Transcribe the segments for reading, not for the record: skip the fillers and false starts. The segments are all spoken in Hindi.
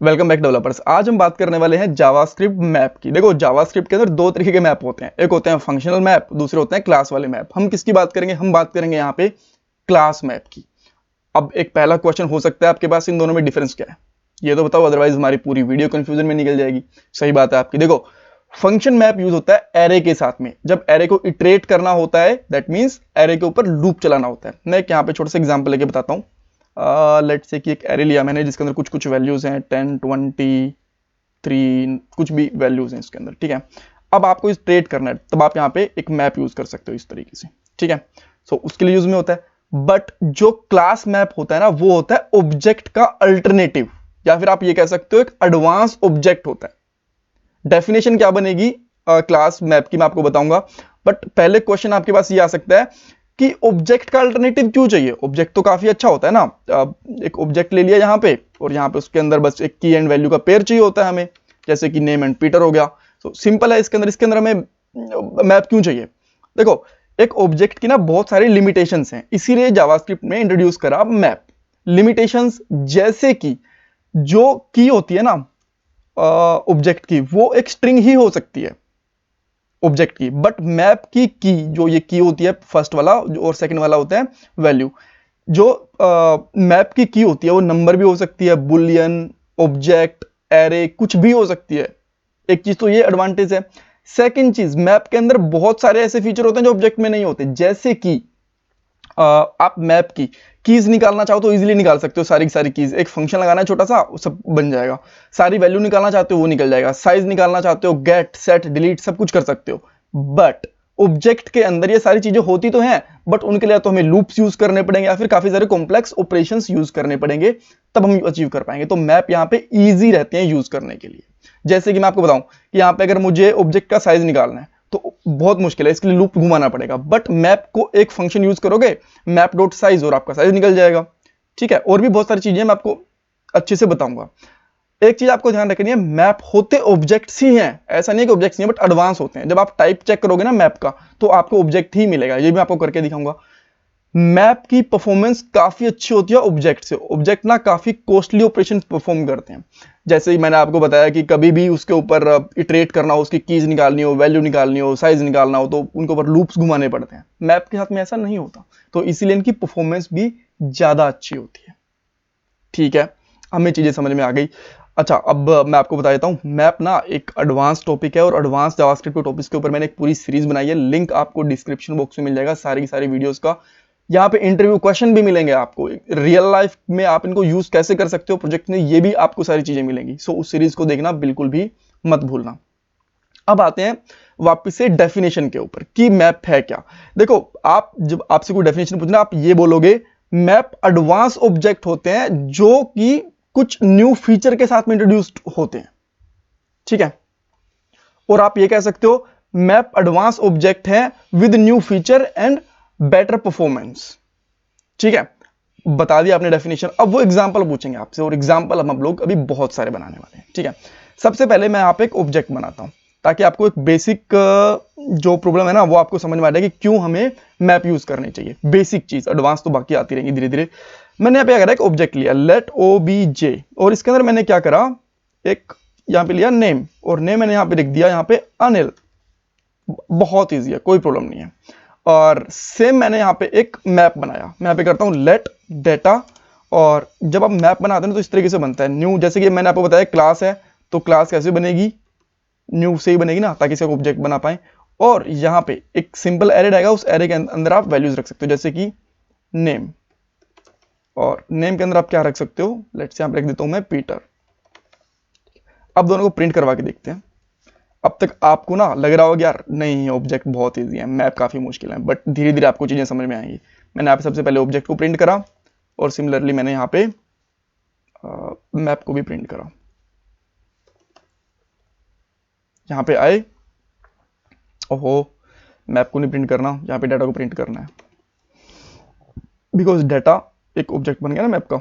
Welcome back developers. आज हम बात करने वाले हैं जावास्क्रिप्ट मैप की। देखो जावास्क्रिप्ट के अंदर दो तरीके के मैप होते हैं, एक होते हैं फंक्शनल मैप, दूसरे होते हैं क्लास वाले मैप। हम किसकी बात करेंगे? हम बात करेंगे यहाँ पे क्लास मैप की। अब एक पहला क्वेश्चन हो सकता है आपके पास, इन दोनों में डिफरेंस क्या है ये तो बताओ, अदरवाइज हमारी पूरी वीडियो कंफ्यूजन में निकल जाएगी। सही बात है आपकी। देखो फंक्शन मैप यूज होता है एरे के साथ में, जब एरे को इटरेट करना होता है, दैट मीन्स एरे के ऊपर लूप चलाना होता है। मैं एक यहाँ पे छोटा सा एग्जाम्पल लेके बताता हूँ। लेट्स से कि एक एरे लिया मैंने जिसके अंदर कुछ कुछ वैल्यूज हैं 10 20 3 कुछ भी वैल्यूज हैं इसके अंदर, ठीक है। अब आपको इस ट्रेड करना है, तब आप यहाँ पे एक मैप यूज कर सकते हो इस तरीके से, ठीक है। सो उसके लिए यूज में होता है। बट जो क्लास मैप होता है ना, वो होता है ऑब्जेक्ट का अल्टरनेटिव, या फिर आप ये कह सकते हो एक एडवांस ऑब्जेक्ट होता है। डेफिनेशन क्या बनेगी क्लास मैप की मैं आपको बताऊंगा, बट पहले क्वेश्चन आपके पास ये आ सकता है कि ऑब्जेक्ट का अल्टरनेटिव क्यों चाहिए? ऑब्जेक्ट तो काफी अच्छा होता है ना। एक ऑब्जेक्ट ले लिया यहाँ पे, और यहाँ पे उसके अंदर बस एक की एंड वैल्यू का पेयर चाहिए होता है हमें, जैसे कि नेम एंड पीटर हो गया। तो सिंपल है। इसके अंदर हमें मैप क्यों चाहिए? देखो एक ऑब्जेक्ट की ना बहुत सारी लिमिटेशंस हैं, इसीलिए जावास्क्रिप्ट में इंट्रोड्यूस करा मैप। लिमिटेशंस जैसे कि जो की होती है ना ऑब्जेक्ट की, वो एक स्ट्रिंग ही हो सकती है ऑब्जेक्ट की, बट मैप की जो ये की होती है, फर्स्ट वाला और सेकंड वाला होता है वैल्यू। जो मैप की होती है वो नंबर भी हो सकती है, बुलियन, ऑब्जेक्ट, एरे, कुछ भी हो सकती है। एक चीज तो ये एडवांटेज है। सेकंड चीज, मैप के अंदर बहुत सारे ऐसे फीचर होते हैं जो ऑब्जेक्ट में नहीं होते, जैसे कि आप मैप की कीज निकालना चाहो तो इजीली निकाल सकते हो, सारी की सारी कीज। एक फंक्शन लगाना है छोटा सा, सब बन जाएगा। सारी वैल्यू निकालना चाहते हो वो निकल जाएगा। साइज निकालना चाहते हो, गेट, सेट, डिलीट सब कुछ कर सकते हो। बट ऑब्जेक्ट के अंदर ये सारी चीजें होती तो हैं, बट उनके लिए तो हमें लूप्स यूज करने पड़ेंगे या फिर काफी सारे कॉम्प्लेक्स ऑपरेशंस यूज करने पड़ेंगे, तब हम अचीव कर पाएंगे। तो मैप यहाँ पे ईजी रहते हैं यूज करने के लिए। जैसे कि मैं आपको बताऊं कि यहाँ पे अगर मुझे ऑब्जेक्ट का साइज निकालना है तो बहुत मुश्किल है, इसके लिए लूप घुमाना पड़ेगा। बट मैप को एक फंक्शन यूज करोगे, मैप डॉट साइज, और आपका साइज निकल जाएगा, ठीक है। और भी बहुत सारी चीजें मैं आपको अच्छे से बताऊंगा। एक चीज आपको ध्यान रखनी है, मैप होते ऑब्जेक्ट्स ही हैं, ऐसा नहीं है कि ऑब्जेक्ट्स नहीं है, बट एडवांस होते हैं। जब आप टाइप चेक करोगे ना मैप का, तो आपको ऑब्जेक्ट ही मिलेगा। ये भी आपको करके दिखाऊंगा। मैप की परफॉर्मेंस काफी अच्छी होती है ऑब्जेक्ट से। ऑब्जेक्ट ना काफी कॉस्टली ऑपरेशन परफॉर्म करते हैं। जैसे ही मैंने आपको बताया कि कभी भी उसके ऊपर इटरेट करना हो, उसकी कीज निकालनी हो, वैल्यू निकालनी हो, साइज निकालना हो, तो उनके ऊपर लूप्स घुमाने पड़ते हैं। मैप के साथ में ऐसा नहीं होता, तो इसीलिए इनकी परफॉर्मेंस भी ज्यादा अच्छी होती है, ठीक है। हमें चीजें समझ में आ गई। अच्छा, अब मैं आपको बता देता हूँ, मैप ना एक एडवांस टॉपिक है, और एडवांस जावास्क्रिप्ट के टॉपिक्स के ऊपर मैंने एक पूरी सीरीज बनाई है। लिंक आपको डिस्क्रिप्शन बॉक्स में मिल जाएगा सारी की सारी वीडियोस का। यहाँ पे इंटरव्यू क्वेश्चन भी मिलेंगे आपको, रियल लाइफ में आप इनको यूज कैसे कर सकते हो प्रोजेक्ट में, ये भी आपको सारी चीजें मिलेंगी। सो उस सीरीज को देखना बिल्कुल भी मत भूलना। अब आते हैं वापस से डेफिनेशन के ऊपर कि मैप है क्या। देखो आप जब आपसे कोई डेफिनेशन पूछना, आप ये बोलोगे मैप एडवांस ऑब्जेक्ट होते हैं जो कि कुछ न्यू फीचर के साथ में इंट्रोड्यूस्ड होते हैं, ठीक है। और आप ये कह सकते हो मैप एडवांस ऑब्जेक्ट है with new feature and better performance, ठीक है। बता दिया आपने डेफिनेशन। अब वो एग्जांपल पूछेंगे आपसे, और एग्जांपल हम लोग अभी बहुत सारे बनाने वाले हैं, ठीक है। सबसे पहले मैं यहाँ पे एक ऑब्जेक्ट बनाता हूं, ताकि आपको एक बेसिक जो प्रॉब्लम है ना वो आपको समझ में आ जाए कि क्यों हमें मैप यूज करनी चाहिए। बेसिक चीज, एडवांस तो बाकी आती रहेंगी धीरे धीरे। मैंने यहाँ पे करा एक ऑब्जेक्ट लिया, लेट ओ बी जे, और इसके अंदर मैंने क्या करा, एक यहाँ पे लिया नेम, और नेम मैंने यहाँ पे लिख दिया यहाँ पे अनिल। बहुत ईजी है, कोई प्रॉब्लम नहीं है। और सेम मैंने यहाँ पे एक मैप बनाया, मैं यहाँ पे करता हूँ लेट डेटा। और जब आप मैप बनाते हैं तो इस तरीके से बनता है न्यू, जैसे कि मैंने आपको बताया क्लास है, तो क्लास कैसे बनेगी, न्यू से ही बनेगी ना, ताकि इसका ऑब्जेक्ट बना पाए। और यहाँ पे एक सिंपल एरे रहेगा, उस एरे के अंदर आप वैल्यूज रख सकते हो, जैसे कि नेम, और नेम के अंदर आप क्या रख सकते हो, लेट्स से यहाँ पे रख देता हूँ मैं पीटर। अब दोनों को प्रिंट करवा के देखते हैं। अब तक आपको ना लग रहा होगा यार नहीं ऑब्जेक्ट बहुत इजी है, मैप काफी मुश्किल है, बट धीरे धीरे आपको चीजें समझ में आएंगी। मैंने यहाँ पे सबसे पहले ऑब्जेक्ट को प्रिंट करा, और सिमिलरली मैंने यहाँ पे मैप को भी प्रिंट करा। यहाँ पे आए, ओहो मैप को नहीं प्रिंट करना, यहाँ पे डाटा को प्रिंट करना है, बिकॉज डाटा एक ऑब्जेक्ट बन गया ना मैप का।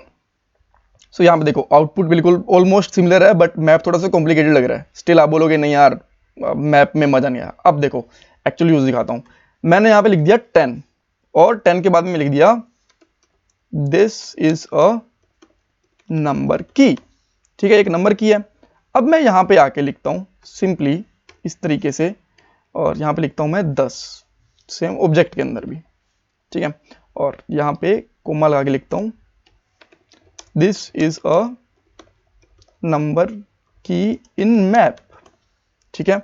सो यहाँ पे देखो आउटपुट बिल्कुल ऑलमोस्ट सिमिलर है, बट मैप थोड़ा सा कॉम्प्लिकेटेड लग रहा है। स्टिल आप बोलोगे नहीं यार मैप में मजा नहीं आया। अब देखो एक्चुअली यूज दिखाता हूँ। मैंने यहाँ पे लिख दिया 10, और 10 के बाद में लिख दिया दिस इज अ नंबर की, ठीक है, एक नंबर की है। अब मैं यहाँ पे आके लिखता हूँ सिंपली इस तरीके से, और यहाँ पे लिखता हूँ मैं 10, सेम ऑब्जेक्ट के अंदर भी, ठीक है। और यहाँ पे कोमा लगा के लिखता हूँ दिस इज अ नंबर की इन मैप, ठीक है।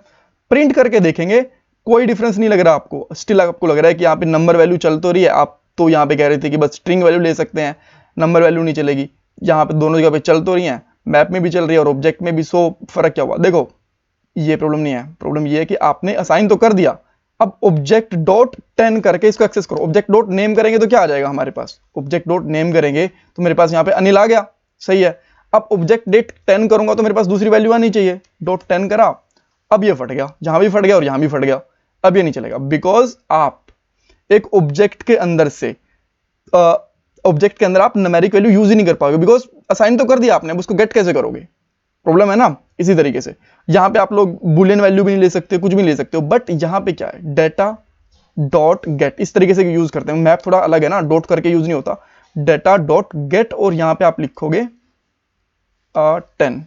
प्रिंट करके देखेंगे, कोई डिफरेंस नहीं लग रहा आपको, स्टिल आपको लग रहा है कि यहाँ पे नंबर वैल्यू चल तो रही है। आप तो यहाँ पे कह रहे थे कि बस स्ट्रिंग वैल्यू ले सकते हैं, नंबर वैल्यू नहीं चलेगी। यहाँ पे दोनों जगह पे चल तो रही है, मैप में भी चल रही है और ऑब्जेक्ट में भी। सो फर्क क्या हुआ? देखो ये प्रॉब्लम नहीं है, प्रॉब्लम ये है कि आपने असाइन तो कर दिया, अब ऑब्जेक्ट डॉट 10 करके इसको एक्सेस करो। ऑब्जेक्ट डॉट नेम करेंगे तो क्या आ जाएगा हमारे पास? ऑब्जेक्ट डॉट नेम करेंगे तो मेरे पास यहाँ पे अनिल आ गया, सही है। अब ऑब्जेक्ट डेट 10 करूंगा तो मेरे पास दूसरी वैल्यू आनी चाहिए, डॉट 10 करा, अब ये फट गया, जहां भी फट गया और यहां भी फट गया, अब ये नहीं चलेगा। बिकॉज आप एक ऑब्जेक्ट के अंदर से ऑब्जेक्ट के अंदर आप न्यूमेरिक वैल्यू यूज ही नहीं कर पाओगे, बिकॉज असाइन तो कर दिया आपने, अब उसको गेट कैसे करोगे? प्रॉब्लम है ना। इसी तरीके से यहां पे आप लोग बुलियन वैल्यू भी नहीं ले सकते, कुछ भी नहीं ले सकते हो, बट यहां पे क्या है, डेटा डॉट गेट, इस तरीके से यूज करते हैं। मैप थोड़ा अलग है ना, डॉट करके यूज नहीं होता, डेटा डॉट गेट, और यहां पे आप लिखोगे 10,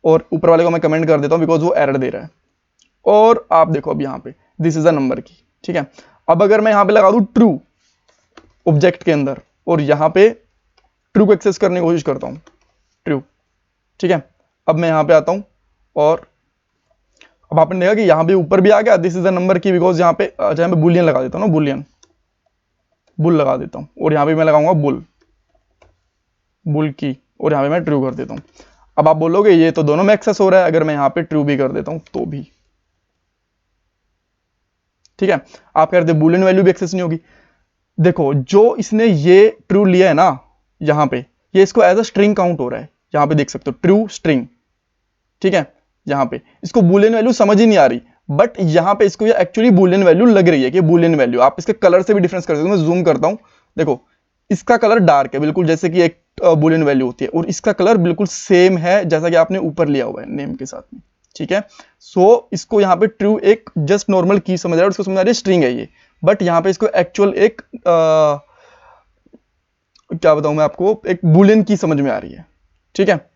और ऊपर वाले को मैं कमेंट कर देता हूं बिकॉज वो एरर दे रहा है। और आप देखो अब यहाँ पे दिस इज अ नंबर की, ठीक है। अब अगर मैं यहाँ पे लगा दूं ट्रू ऑब्जेक्ट के अंदर, और यहाँ पे ट्रू को एक्सेस करने की कोशिश करता हूँ, ट्रू, ठीक है। अब मैं यहाँ पे आता हूँ, और अब आपने देखा कि यहाँ पे ऊपर भी आ गया दिस इज अ नंबर की, बिकॉज यहाँ पे जहाँ पे बुलियन लगा देता हूँ ना, बुलियन बुल लगा देता हूँ, और यहाँ पे मैं लगाऊंगा बुल बुल की, और यहाँ पे मैं ट्रू कर देता हूँ। अब आप बोलोगे ये तो दोनों में एक्सेस हो रहा है, अगर मैं यहाँ पे ट्रू भी कर देता हूँ तो भी, ठीक है। आप कह रहे थे बुलियन वैल्यू भी एक्सेस नहीं होगी। देखो जो इसने ये ट्रू लिया है ना यहाँ पे, ये इसको एज अ स्ट्रिंग काउंट हो रहा है, यहाँ पे देख सकते हो ट्रू स्ट्रिंग, ठीक है। यहाँ पे इसको बुलियन वैल्यू समझ ही नहीं आ रही, बट यहाँ पे इसको ये एक्चुअली बुलियन वैल्यू लग रही है कि बुलियन वैल्यू। आप इसके कलर से भी डिफरेंस कर सकते हो। मैं जूम करता हूं, देखो इसका कलर डार्क है बिल्कुल जैसे कि एक बुलियन वैल्यू होती है, और इसका कलर बिल्कुल सेम है जैसा कि आपने ऊपर लिया हुआ है नेम के साथ में, ठीक है। सो इसको यहाँ पे ट्रू एक जस्ट नॉर्मल की समझ रहा है, उसको समझ आ रही है स्ट्रिंग है ये, बट यहाँ पे इसको एक्चुअल एक क्या बताऊं मैं आपको, एक बुलियन की समझ में आ रही है, ठीक है।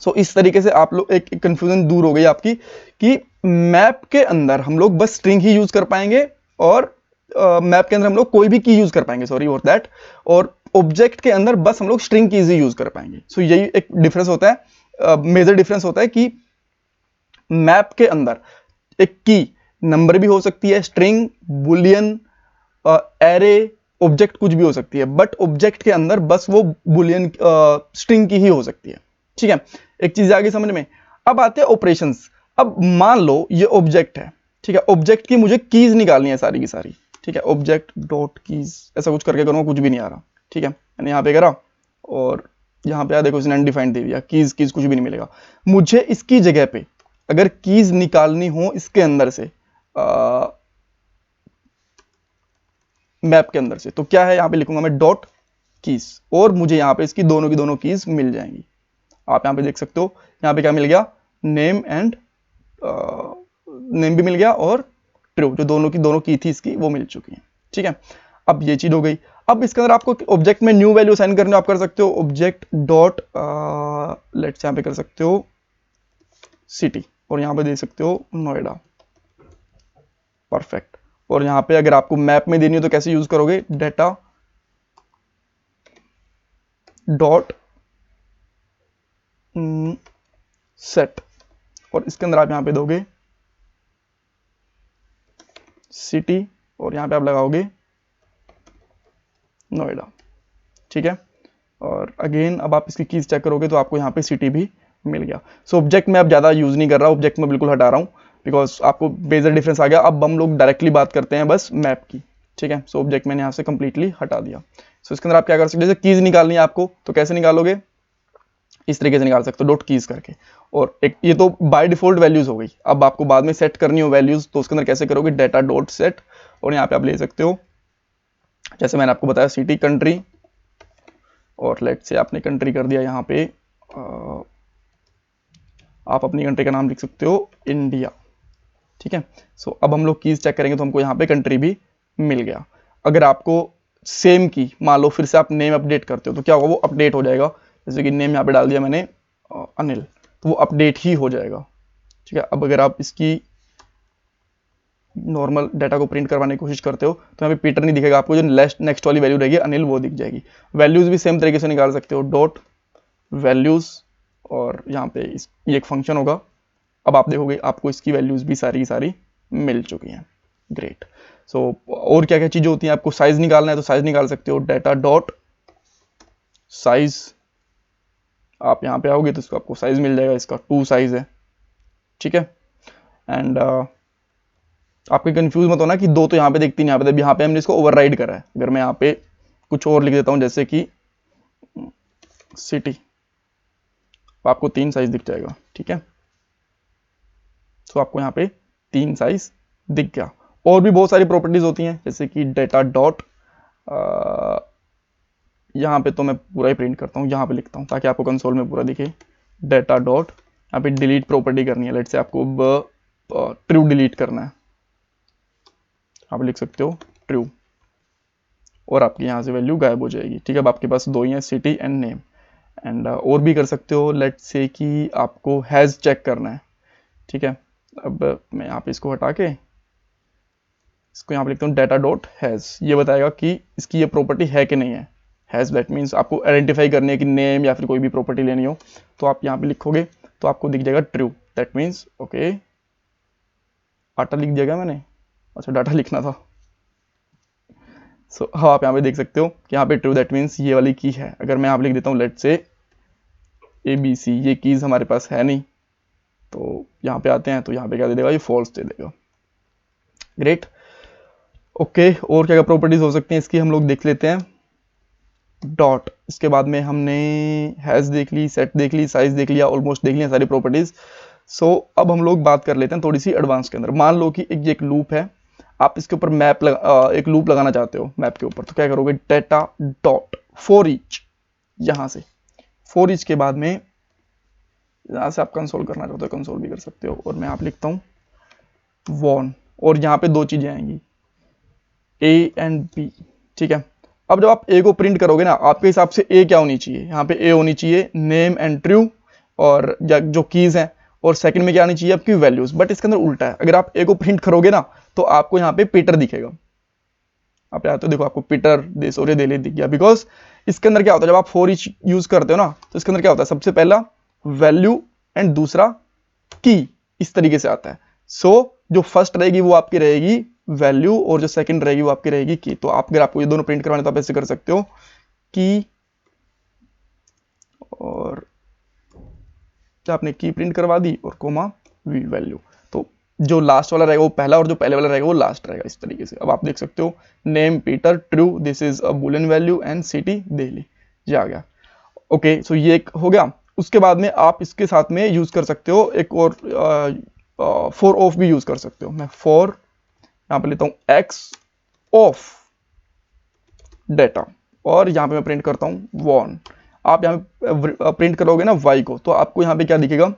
सो इस तरीके से आप लोग एक कंफ्यूजन दूर हो गई आपकी कि मैप के अंदर हम लोग बस स्ट्रिंग ही यूज कर पाएंगे, और मैप के अंदर हम लोग कोई भी की यूज कर पाएंगे, सॉरी फॉर दैट, और ऑब्जेक्ट के अंदर बस हम लोग स्ट्रिंग कीज ही यूज कर पाएंगे। सो यही एक डिफरेंस होता है, मेजर डिफरेंस होता है कि मैप के अंदर एक की नंबर भी हो सकती है, स्ट्रिंग, बुलियन, एरे, ऑब्जेक्ट कुछ भी हो सकती है, बट ऑब्जेक्ट के अंदर बस वो बुलियन स्ट्रिंग की ही हो सकती है, ठीक है। एक चीज आगे समझ में। अब आते हैं ऑपरेशंस। अब मान लो ये ऑब्जेक्ट है, ठीक है, ऑब्जेक्ट की मुझे कीज निकालनी है सारी की सारी, ठीक है। ऑब्जेक्ट डॉट कीज ऐसा कुछ करके करूंगा, कुछ भी नहीं आ रहा, ठीक है। मैंने यहाँ पे करा, और यहाँ पे देखो इसने अनडिफाइंड दे दिया, कीज कीज कुछ भी नहीं मिलेगा। मुझे इसकी जगह पे अगर कीज निकालनी हो इसके अंदर से मैप के अंदर से, तो क्या है, यहाँ पे लिखूंगा मैं डॉट कीज, और मुझे यहाँ पे इसकी दोनों की दोनों कीज मिल जाएंगी। आप यहाँ पे देख सकते हो, यहाँ पे क्या मिल गया, नेम एंड नेम भी मिल गया, और ट्रू जो दोनों की दोनों की थी इसकी वो मिल चुकी है, ठीक है। अब ये चीज हो गई। अब इसके अंदर आपको ऑब्जेक्ट में न्यू वैल्यू साइन करनी हो, आप कर सकते हो ऑब्जेक्ट डॉट लेट्स यहाँ पे कर सकते हो सिटी, और यहाँ पे दे सकते हो नोएडा, परफेक्ट। और यहाँ पे अगर आपको मैप में देनी हो तो कैसे यूज करोगे, डेटा डॉट सेट, और इसके अंदर आप यहाँ पे दोगे सिटी, और यहाँ पे आप लगाओगे नोएडा, ठीक है। और अगेन अब आप इसकी कीज चेक करोगे तो आपको यहाँ पे सिटी भी मिल गया। सो ऑब्जेक्ट में अब ज़्यादा यूज़ नहीं कर रहा, ऑब्जेक्ट में बिल्कुल हटा रहा हूँ बिकॉज आपको बेजर डिफरेंस आ गया। अब हम लोग डायरेक्टली बात करते हैं बस मैप की, ठीक है। सो ऑब्जेक्ट मैंने यहाँ से कंप्लीटली हटा दिया। सो इसके अंदर आप क्या कर सकते हो, जैसे कीज निकालनी है आपको तो कैसे निकालोगे, इस तरीके से निकाल सकते हो, डॉट कीज करके। और एक ये तो बाय डिफॉल्ट वैल्यूज हो गई, अब आपको बाद में सेट करनी हो वैल्यूज तो उसके अंदर कैसे करोगे, डेटा डॉट सेट, और यहाँ पे आप ले सकते हो जैसे मैंने आपको बताया सिटी कंट्री, और लेट से आपने कंट्री कर दिया यहाँ पे आप अपनी कंट्री का नाम लिख सकते हो इंडिया, ठीक है। सो अब हम लोग कीज चेक करेंगे तो हमको यहाँ पे कंट्री भी मिल गया। अगर आपको सेम की मान लो फिर से आप नेम अपडेट करते हो तो क्या होगा, वो अपडेट हो जाएगा, जैसे कि नेम यहाँ पे डाल दिया मैंने अनिल, तो वो अपडेट ही हो जाएगा। ठीक है, अब अगर आप इसकी नॉर्मल डाटा को प्रिंट करवाने की कोशिश करते हो तो यहाँ पे पीटर नहीं दिखेगा आपको, जो नेक्स्ट वाली वैल्यू रहेगी अनिल वो दिख जाएगी। वैल्यूज भी सेम तरीके से निकाल सकते हो, डॉट वैल्यूज, और यहाँ पे ये एक फंक्शन होगा। अब आप देखोगे आपको इसकी वैल्यूज भी सारी की सारी मिल चुकी हैं। ग्रेट। सो और क्या क्या चीज़ें होती हैं, आपको साइज निकालना है तो साइज निकाल सकते हो, डाटा डॉट साइज। आप यहाँ पे आओगे तो इसको आपको साइज मिल जाएगा, इसका 2 साइज है। ठीक है, एंड आपके कंफ्यूज मत होना कि 2 तो यहाँ पे दिखती नहीं, यहाँ पे हमने इसको ओवरराइड करा है। अगर मैं यहाँ पे कुछ और लिख देता हूँ जैसे कि सिटी, तो आपको 3 साइज दिख जाएगा। ठीक है, तो आपको यहाँ पे 3 साइज दिख गया। और भी बहुत सारी प्रॉपर्टीज होती हैं जैसे कि डाटा डॉट, यहाँ पे तो मैं पूरा ही प्रिंट करता हूँ, यहाँ पे लिखता हूँ ताकि आपको कंसोल में पूरा दिखे। डाटा डॉट, यहाँ पे डिलीट प्रॉपर्टी करनी है, लेट से आपको ट्रू डिलीट करना है, आप लिख सकते हो ट्रू, और आपकी यहाँ से वैल्यू गायब हो जाएगी। ठीक है, अब आपके पास 2 ही हैं, सिटी एंड नेम। एंड और भी कर सकते हो, लेट से कि आपको हैज़ चेक करना है। ठीक है, अब मैं यहाँ पे इसको हटा के इसको यहाँ पे लिखता हूँ डाटा डॉट हैज़, ये बताएगा कि इसकी ये प्रॉपर्टी है कि नहीं है। हैज़ दैट मीन्स आपको आइडेंटिफाई करनी है कि नेम या फिर कोई भी प्रॉपर्टी लेनी हो, तो आप यहाँ पे लिखोगे तो आपको दिख जाएगा ट्रू। दैट मीन्स ओके, आटा लिख दिया गया मैंने, अच्छा डाटा लिखना था। सो हाँ, आप यहाँ पे देख सकते हो कि यहाँ पे ट्रू, दैट मीन्स ये वाली की है। अगर मैं यहाँ पे लिख देता हूँ लेट से ABC, ये कीज हमारे पास है नहीं, तो यहाँ पे आते हैं तो यहाँ पे क्या दे देगा, ये फॉल्स दे देगा। ग्रेट। ओके, और क्या क्या प्रॉपर्टीज हो सकती हैं इसकी हम लोग देख लेते हैं। डॉट, इसके बाद में हमने हैज़ देख ली, सेट देख ली, साइज देख लिया, ऑलमोस्ट देख लिया सारी प्रॉपर्टीज। सो अब हम लोग बात कर लेते हैं थोड़ी सी एडवांस के अंदर। मान लो कि एक लूप है, आप इसके ऊपर एक लूप लगाना चाहते हो मैप के ऊपर, तो क्या करोगे, डाटा डॉट फॉर ईच, यहाँ से फॉर ईच के बाद में यहाँ से आप कंसोल करना चाहते हो कंसोल भी कर सकते हो, और मैं आप लिखता हूँ वॉन, और यहाँ पे 2 चीजें आएंगी A एंड B। ठीक है, अब जब आप A को प्रिंट करोगे ना, आपके हिसाब से A क्या होनी चाहिए, यहाँ पे A होनी चाहिए नेम एंड ट्रू, और जो कीज हैं, और सेकंड में क्या आनी चाहिए आपकी वैल्यूज। बट इसके अंदर उल्टा है, अगर आप A को प्रिंट करोगे ना तो आपको यहाँ पे पीटर दिखेगा। आप यहाँ तो देखो आपको पीटर दिस और डेली दिख गया, बिकॉज इसके अंदर क्या होता है, जब आप फॉर ईच यूज करते हो ना तो इसके अंदर क्या होता है, सबसे पहला वैल्यू एंड दूसरा की, इस तरीके से आता है। सो जो फर्स्ट रहेगी वो आपकी रहेगी वैल्यू, और जो सेकंड रहेगी वो आपकी रहेगी की। तो अगर आपको ये दोनों प्रिंट करवाने तो आप ऐसे कर सकते हो की, और क्या आपने की प्रिंट करवा दी और कोमा वी वैल्यू, तो जो लास्ट वाला रहेगा वो पहला और जो पहले वाला रहेगा वो लास्ट रहेगा, इस तरीके से। अब आप देख सकते हो name Peter true, this is a Boolean value, and city Delhi, ये आ गया। ओके, सो ये एक हो गया। उसके बाद में आप इसके साथ में यूज कर सकते हो एक और फॉर ऑफ भी यूज कर सकते हो। मैं फॉर यहाँ पे लेता हूँ एक्स ऑफ डेटा, और यहाँ पे मैं प्रिंट करता हूँ वॉन। आप यहाँ पे प्रिंट करोगे ना वाई को, तो आपको यहाँ पे क्या दिखेगा,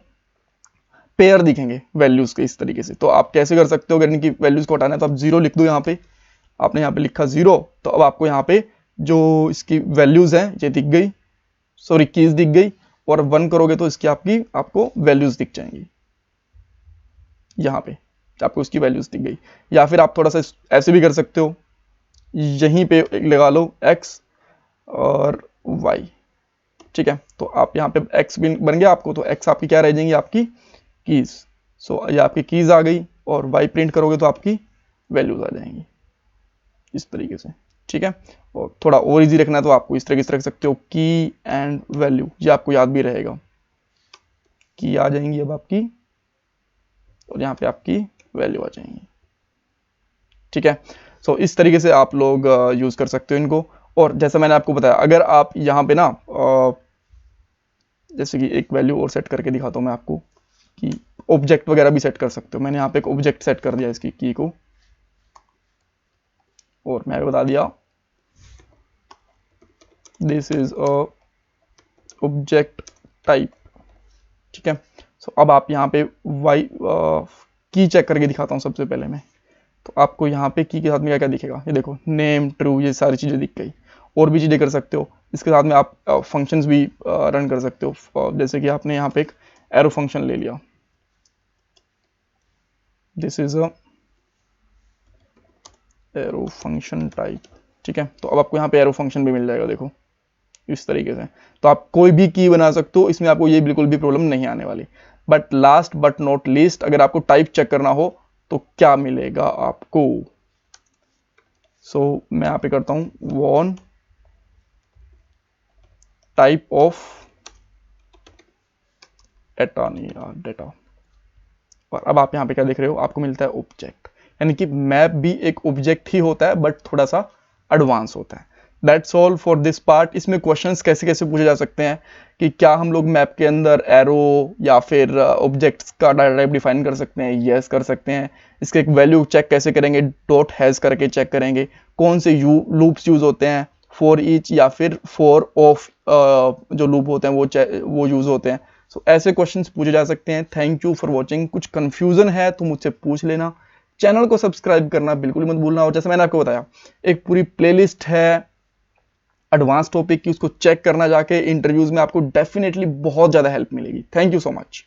पेयर दिखेंगे वैल्यूज के, इस तरीके से। तो आप कैसे कर सकते हो, अगर इनकी वैल्यूज को हटाना है तो आप 0 लिख दो यहाँ पे, आपने यहाँ पे लिखा 0, तो अब आपको यहाँ पे जो इसकी वैल्यूज हैं ये दिख गई, सॉरी कीज दिख गई, और 1 करोगे तो इसकी आपको वैल्यूज दिख जाएंगी, यहाँ पे आपको इसकी वैल्यूज दिख गई। या फिर आप थोड़ा सा ऐसे भी कर सकते हो, यहीं पे लगा लो x और y। ठीक है, तो आप यहाँ पे x बन गया आपको, तो x आपकी क्या रह जाएंगी, आपकी कीज। सो ये आपकी कीज आ गई, और y प्रिंट करोगे तो आपकी वैल्यूज आ जाएंगी, इस तरीके से। ठीक है, और थोड़ा और इजी रखना है तो आपको इस तरीके से रख सकते हो की एंड वैल्यू, ये आपको याद भी रहेगा। की आ जाएंगी अब आपकी, और यहाँ पे आपकी वैल्यू आ जाएंगी। ठीक है, सो इस तरीके से आप लोग यूज कर सकते हो इनको। और जैसा मैंने आपको बताया, अगर आप यहाँ पे ना जैसे कि एक वैल्यू और सेट करके दिखाता हूँ मैं आपको, कि ऑब्जेक्ट वगैरह भी सेट कर सकते हो। मैंने यहाँ पे एक ऑब्जेक्ट सेट कर दिया इसकी की को, और मैं बता दिया this is a object type. ठीक है, सो अब आप यहाँ पे वाई की चेक करके दिखाता हूँ सबसे पहले मैं। तो आपको यहाँ पे की के साथ में क्या क्या दिखेगा, ये देखो नेम ट्रू, ये सारी चीजें दिख गई। और भी चीजें कर सकते हो, इसके साथ में आप फंक्शंस भी रन कर सकते हो। जैसे कि आपने यहाँ पे एक एरो फंक्शन ले लिया, this is a arrow function type, ठीक है। तो अब आपको यहाँ पे एरो फंक्शन भी मिल जाएगा, देखो इस तरीके से। तो आप कोई भी की बना सकते हो, इसमें आपको ये बिल्कुल भी प्रॉब्लम नहीं आने वाली। But last but not least, अगर आपको टाइप चेक करना हो तो क्या मिलेगा आपको, मैं यहाँ पे करता हूँ वॉन टाइप ऑफ डेटा, नहीं यार डेटा। और अब आप यहाँ पे क्या देख रहे हो, आपको मिलता है ऑब्जेक्ट, यानी कि मैप भी एक ऑब्जेक्ट ही होता है बट थोड़ा सा एडवांस होता है। That's all for this part. इसमें क्वेश्चंस कैसे कैसे पूछे जा सकते हैं कि क्या हम लोग मैप के अंदर एरो या फिर ऑब्जेक्ट्स का डाटा टाइप डिफाइन कर सकते हैं, यस कर सकते हैं। इसके एक वैल्यू चेक कैसे करेंगे, डॉट हैज करके चेक करेंगे। कौन से लूप्स यूज होते हैं, फॉर ईच या फिर फॉर ऑफ जो लूप होते हैं वो यूज होते हैं। ऐसे क्वेश्चंस पूछे जा सकते हैं। Thank you for watching. कुछ कंफ्यूजन है तो मुझसे पूछ लेना। चैनल को सब्सक्राइब करना बिल्कुल मत भूलना। और जैसे मैंने आपको बताया, एक पूरी प्लेलिस्ट है एडवांस टॉपिक की, उसको चेक करना जाके। इंटरव्यूज में आपको डेफिनेटली बहुत ज्यादा हेल्प मिलेगी। Thank you so much.